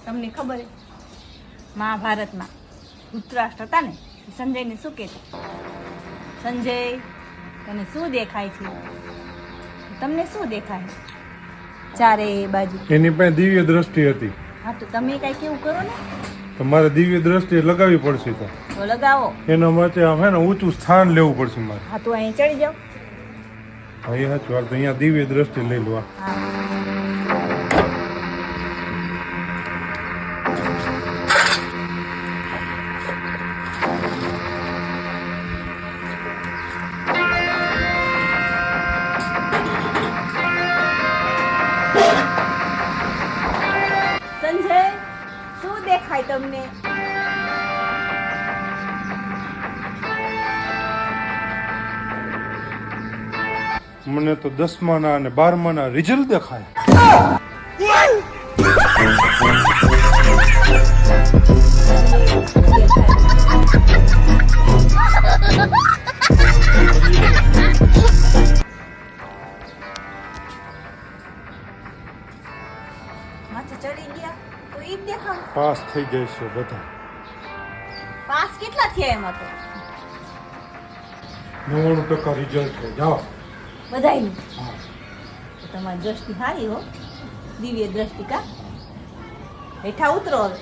તમને ખબર છે મહાભારતમાં ધૃતરાષ્ટ્ર હતા ને સંજયને શું કહેતા? સંજય, તને શું દેખાય છે? તમને શું દેખાય? ચારે બાજુ એની પાસે દિવ્ય દ્રષ્ટિ હતી. હા તો તમે કઈ કેવું કરો ને. તમારે દિવ્ય દ્રષ્ટિ લગાવવી પડશે. તો લગાવો. એના માટે આમ હે ને ઊંચું સ્થાન લેવું પડશે મારે. હા તો અહીં ચડી જાઓ. હા એ સાચું. હાલ તો અહીંયા દિવ્ય દ્રષ્ટિ લઈ લો. સંજય, શું દેખાય તમને? મને તો 10માના અને 12માના રિઝલ્ટ દેખાય. માથે ચડી ગયા તો ઈ જ દેખાવ. પાસ થઈ જાય છે બધા. પાસ કેટલા થયા એમાં તો? 99% રિઝલ્ટ છે. જાઓ બધાયનું. તો તમારી દ્રષ્ટિ સારી હો, દિવ્ય દ્રષ્ટિ. કા હેઠા ઉતરો હવે.